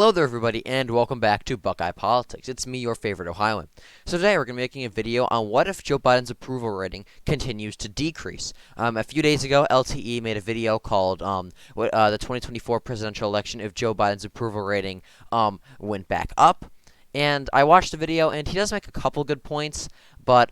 Hello there, everybody, and welcome back to Buckeye Politics. It's me, your favorite Ohioan. So today we're going to be making a video on what if Joe Biden's approval rating continues to decrease. A few days ago, LTE made a video called the 2024 presidential election if Joe Biden's approval rating went back up. And I watched the video, and he does make a couple good points, but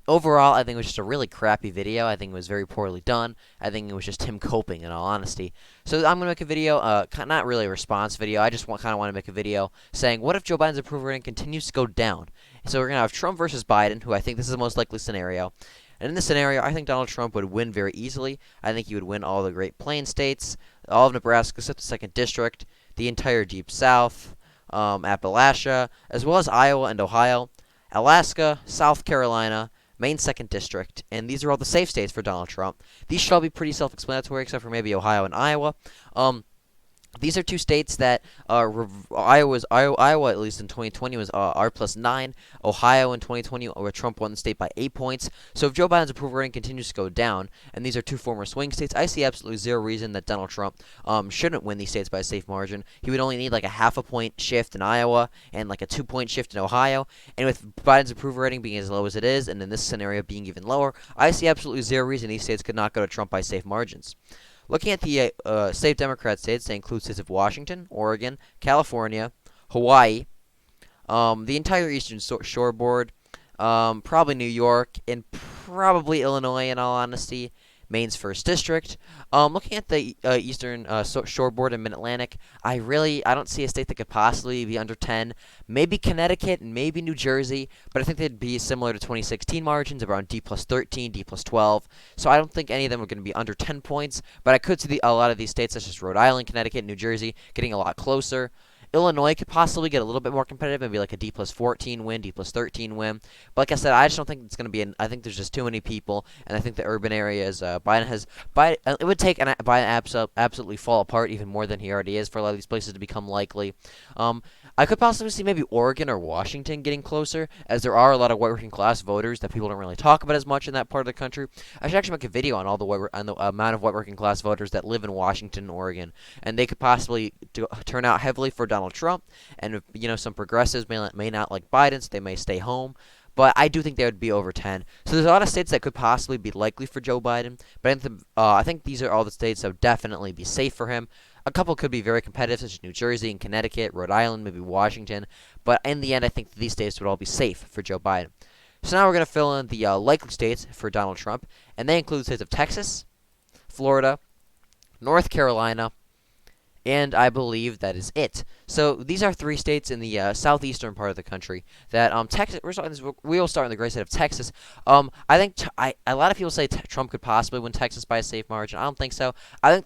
overall, I think it was just a really crappy video. I think it was very poorly done. I think it was just him coping, in all honesty. So I'm going to make a video, not really a response video. I just kind of want to make a video saying, what if Joe Biden's approval rating continues to go down? So we're going to have Trump versus Biden, who I think this is the most likely scenario. And in this scenario, I think Donald Trump would win very easily. I think he would win all the Great Plains states, all of Nebraska except the 2nd District, the entire Deep South, Appalachia, as well as Iowa and Ohio, Alaska, South Carolina, Maine 2nd District, and these are all the safe states for Donald Trump. These should all be pretty self-explanatory, except for maybe Ohio and Iowa. These are two states that Iowa, at least in 2020, was R+9. Ohio in 2020, where Trump won the state by 8 points. So if Joe Biden's approval rating continues to go down, and these are two former swing states, I see absolutely zero reason that Donald Trump shouldn't win these states by a safe margin. He would only need like a half a point shift in Iowa and like a 2-point shift in Ohio. And with Biden's approval rating being as low as it is, and in this scenario being even lower, I see absolutely zero reason these states could not go to Trump by safe margins. Looking at the safe Democrat states, they include states of Washington, Oregon, California, Hawaii, the entire Eastern Shoreboard, probably New York, and probably Illinois, in all honesty. Maine's 1st District. Looking at the Eastern Shoreboard and Mid-Atlantic, I don't see a state that could possibly be under 10. Maybe Connecticut and maybe New Jersey, but I think they'd be similar to 2016 margins, around D+13, D+12. So I don't think any of them are going to be under 10 points, but I could see a lot of these states, such as Rhode Island, Connecticut, New Jersey, getting a lot closer. Illinois could possibly get a little bit more competitive, maybe like a D+14 win, D+13 win. But like I said, I just don't think it's going to be I think there's just too many people, and I think the urban areas, it would take Biden absolutely fall apart even more than he already is for a lot of these places to become likely. I could possibly see maybe Oregon or Washington getting closer, as there are a lot of working class voters that people don't really talk about as much in that part of the country. I should actually make a video on on the amount of working class voters that live in Washington and Oregon, and they could possibly turn out heavily for Donald Trump, and some progressives may not like Biden, so they may stay home. But I do think they would be over 10. So there's a lot of states that could possibly be likely for Joe Biden. But I think these are all the states that would definitely be safe for him. A couple could be very competitive, such as New Jersey and Connecticut, Rhode Island, maybe Washington. But in the end, I think these states would all be safe for Joe Biden. So now we're going to fill in the likely states for Donald Trump. And they include states of Texas, Florida, North Carolina, and I believe that is it. So these are 3 states in the southeastern part of the country that Texas. We will start in the great state of Texas. I think a lot of people say Trump could possibly win Texas by a safe margin. I don't think so. I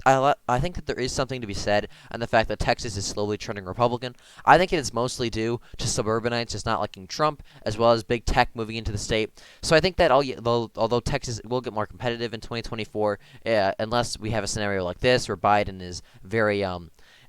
think that there is something to be said on the fact that Texas is slowly turning Republican. I think it is mostly due to suburbanites just not liking Trump, as well as big tech moving into the state. So I think that although Texas will get more competitive in 2024, unless we have a scenario like this where Biden is very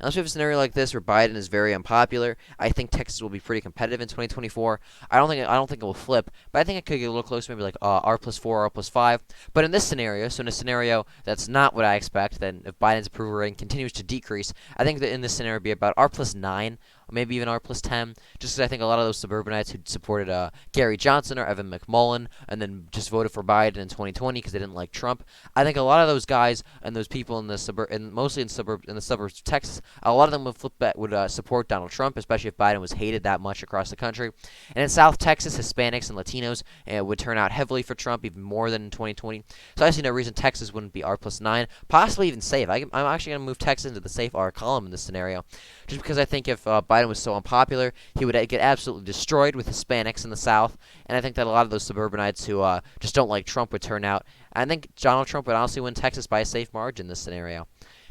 Unless we have a scenario like this where Biden is very unpopular, I think Texas will be pretty competitive in 2024. I don't think it will flip, but I think it could get a little closer, maybe like R+4, R+5. But in this scenario, so in a scenario that's not what I expect, then if Biden's approval rating continues to decrease, I think that in this scenario it'd be about R+9. Maybe even R+10, just because I think a lot of those suburbanites who supported Gary Johnson or Evan McMullin and then just voted for Biden in 2020 because they didn't like Trump. I think a lot of those guys and those people in the mostly in the suburbs of Texas, a lot of them would support Donald Trump, especially if Biden was hated that much across the country. And in South Texas, Hispanics and Latinos would turn out heavily for Trump, even more than in 2020. So I see no reason Texas wouldn't be R+9, possibly even safe. I'm actually going to move Texas into the safe R column in this scenario, just because I think if Biden was so unpopular, he would get absolutely destroyed with Hispanics in the South, and I think that a lot of those suburbanites who just don't like Trump would turn out. I think Donald Trump would honestly win Texas by a safe margin in this scenario.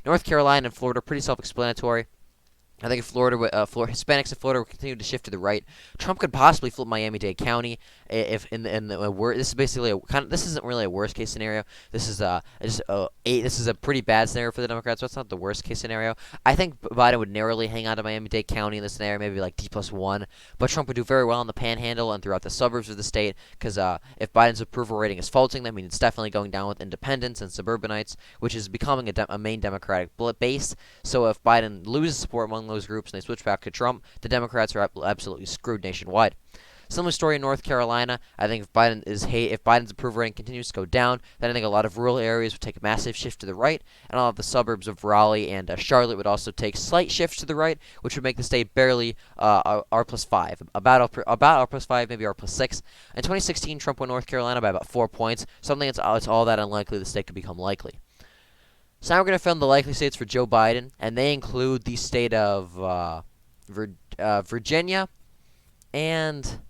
North Carolina and Florida are pretty self-explanatory. I think if Hispanics in Florida would continue to shift to the right, Trump could possibly flip Miami-Dade County. This is basically this isn't really a worst case scenario. This is a pretty bad scenario for the Democrats, but it's not the worst case scenario. I think Biden would narrowly hang on to Miami-Dade County in this scenario, maybe like D+1, but Trump would do very well in the Panhandle and throughout the suburbs of the state, because if Biden's approval rating is faulting, that means it's definitely going down with independents and suburbanites, which is becoming a main Democratic base. So if Biden loses support among those groups and they switch back to Trump, the Democrats are absolutely screwed nationwide. Similar story in North Carolina. I think if Biden's approval rating continues to go down, then I think a lot of rural areas would take a massive shift to the right, and all of the suburbs of Raleigh and Charlotte would also take slight shifts to the right, which would make the state barely R+5, about R+5, maybe R+6. In 2016, Trump won North Carolina by about 4 points. Something it's all that unlikely the state could become likely. So now we're going to film the likely states for Joe Biden, and they include the state of Virginia and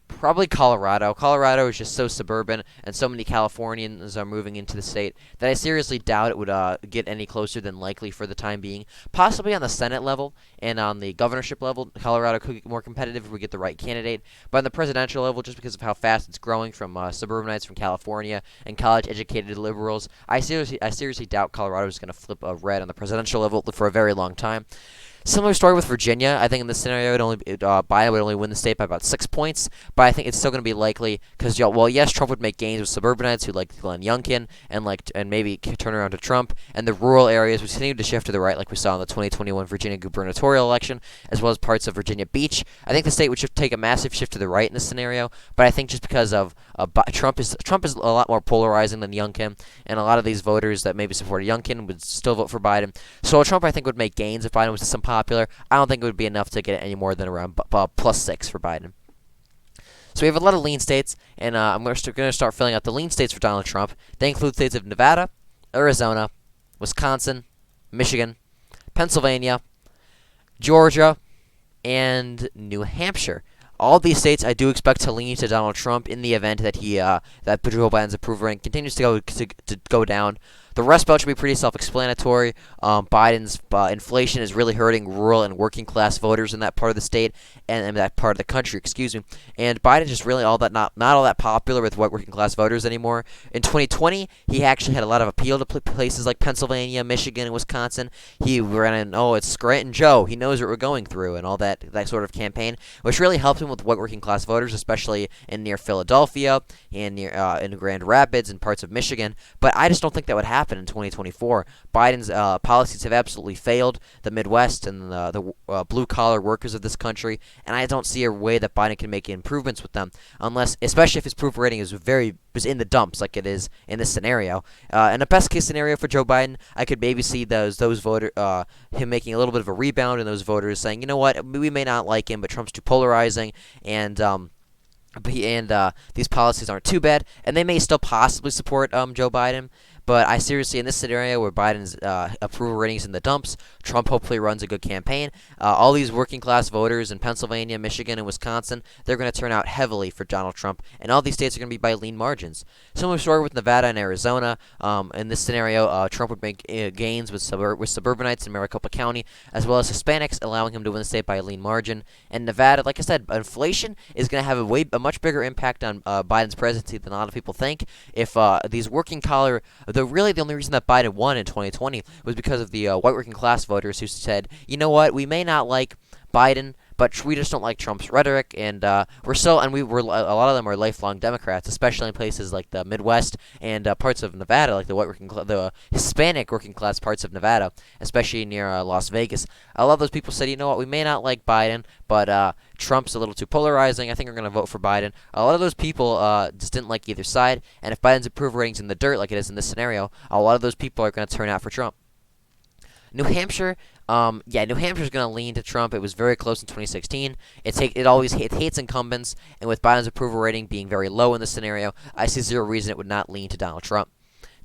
probably Colorado. Colorado is just so suburban, and so many Californians are moving into the state that I seriously doubt it would get any closer than likely for the time being. Possibly on the Senate level and on the governorship level, Colorado could get more competitive if we get the right candidate. But on the presidential level, just because of how fast it's growing from suburbanites from California and college-educated liberals, I seriously doubt Colorado is going to flip red on the presidential level for a very long time. Similar story with Virginia. I think in this scenario, Biden would only win the state by about 6 points, but I think it's still going to be likely because, yes, Trump would make gains with suburbanites who like Glenn Youngkin and maybe turn around to Trump, and the rural areas would continue to shift to the right, like we saw in the 2021 Virginia gubernatorial election, as well as parts of Virginia Beach. I think the state would take a massive shift to the right in this scenario, but I think just because of Trump is a lot more polarizing than Youngkin, and a lot of these voters that maybe supported Youngkin would still vote for Biden. So Trump, I think, would make gains if Biden was some popular. I don't think it would be enough to get any more than around +6 for Biden. So we have a lot of lean states, and I'm going to start filling out the lean states for Donald Trump. They include states of Nevada, Arizona, Wisconsin, Michigan, Pennsylvania, Georgia, and New Hampshire. All these states I do expect to lean to Donald Trump in the event that that Joe Biden's approval rating continues to go down. The Rust Belt should be pretty self-explanatory. Biden's inflation is really hurting rural and working-class voters in that part of the state and that part of the country, excuse me. And Biden's just really not all that popular with white working-class voters anymore. In 2020, he actually had a lot of appeal to places like Pennsylvania, Michigan, and Wisconsin. He ran in, it's Scranton Joe. He knows what we're going through and all that sort of campaign, which really helped him with white working-class voters, especially near Philadelphia and in Grand Rapids and parts of Michigan. But I just don't think that would happen in 2024. Biden's policies have absolutely failed the Midwest and the blue-collar workers of this country, and I don't see a way that Biden can make improvements with them, especially if his approval rating is in the dumps like it is in this scenario. In a best-case scenario for Joe Biden, I could maybe see him making a little bit of a rebound, and those voters saying, you know what, we may not like him, but Trump's too polarizing, and these policies aren't too bad, and they may still possibly support Joe Biden. But I seriously, in this scenario where Biden's approval ratings in the dumps, Trump hopefully runs a good campaign. All these working-class voters in Pennsylvania, Michigan, and Wisconsin, they're going to turn out heavily for Donald Trump, and all these states are going to be by lean margins. Similar story with Nevada and Arizona. In this scenario, Trump would make gains with suburbanites in Maricopa County, as well as Hispanics, allowing him to win the state by a lean margin. And Nevada, like I said, inflation is going to have a much bigger impact on Biden's presidency than a lot of people think. If these working-collar the only reason that Biden won in 2020 was because of the white working class voters who said, you know what, we may not like Biden, but we just don't like Trump's rhetoric, and a lot of them are lifelong Democrats, especially in places like the Midwest and parts of Nevada, like the Hispanic working class parts of Nevada, especially near Las Vegas. A lot of those people said, you know what, we may not like Biden, but Trump's a little too polarizing. I think we're going to vote for Biden. A lot of those people just didn't like either side, and if Biden's approval rating's in the dirt, like it is in this scenario, a lot of those people are going to turn out for Trump. New Hampshire, New Hampshire's going to lean to Trump. It was very close in 2016. It hates incumbents, and with Biden's approval rating being very low in this scenario, I see zero reason it would not lean to Donald Trump.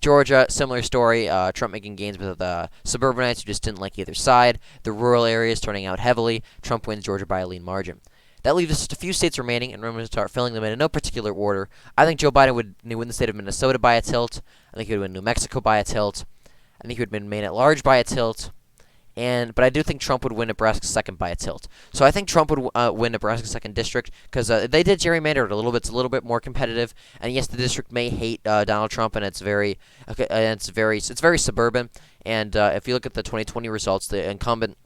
Georgia, similar story. Trump making gains with the suburbanites who just didn't like either side. The rural areas turning out heavily. Trump wins Georgia by a lean margin. That leaves us just a few states remaining, and we're going to start filling them in no particular order. I think Joe Biden would win the state of Minnesota by a tilt. I think he would win New Mexico by a tilt. I think he would win Maine at large by a tilt. But I do think Trump would win Nebraska 2nd by a tilt. So I think Trump would win Nebraska 2nd district because they did gerrymander it a little bit. It's a little bit more competitive. And yes, the district may hate Donald Trump, and it's very suburban. And if you look at the 2020 results, the incumbent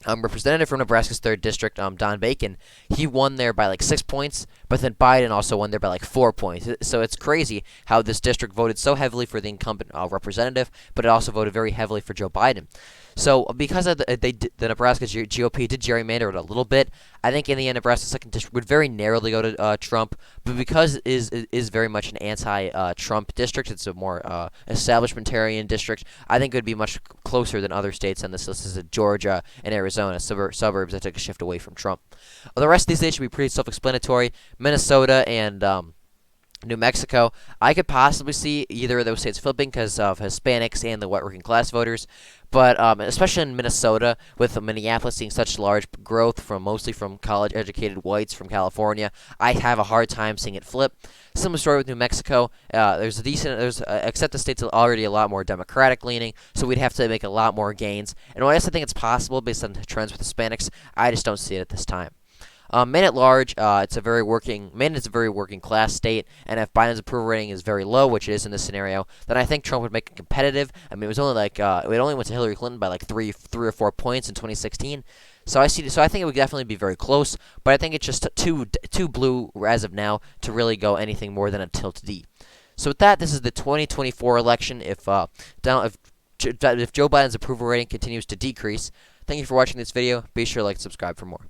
representative from Nebraska's 3rd district, Don Bacon, he won there by like 6 points. but then Biden also won there by like 4 points. So it's crazy how this district voted so heavily for the incumbent representative, but it also voted very heavily for Joe Biden. So because of the Nebraska GOP did gerrymander it a little bit, I think in the end Nebraska second district would very narrowly go to Trump. But because it is very much an anti-Trump district, it's a more establishmentarian district. I think it would be much closer than other states on this list. This is Georgia and Arizona, suburbs that took a shift away from Trump. The rest of these states should be pretty self-explanatory. Minnesota and New Mexico, I could possibly see either of those states flipping because of Hispanics and the white working class voters. But especially in Minnesota, with Minneapolis seeing such large growth mostly from college-educated whites from California, I have a hard time seeing it flip. Similar story with New Mexico. Except the state's already a lot more Democratic leaning, so we'd have to make a lot more gains. And while I think it's possible based on trends with Hispanics, I just don't see it at this time. Maine at large, Maine is a very working class state, and if Biden's approval rating is very low, which it is in this scenario, then I think Trump would make it competitive. I mean, it was only like it only went to Hillary Clinton by like three or 4 points in 2016. So I think it would definitely be very close, but I think it's just too blue as of now to really go anything more than a tilt D. So with that, this is the 2024 election. If Joe Biden's approval rating continues to decrease, thank you for watching this video. Be sure to like and subscribe for more.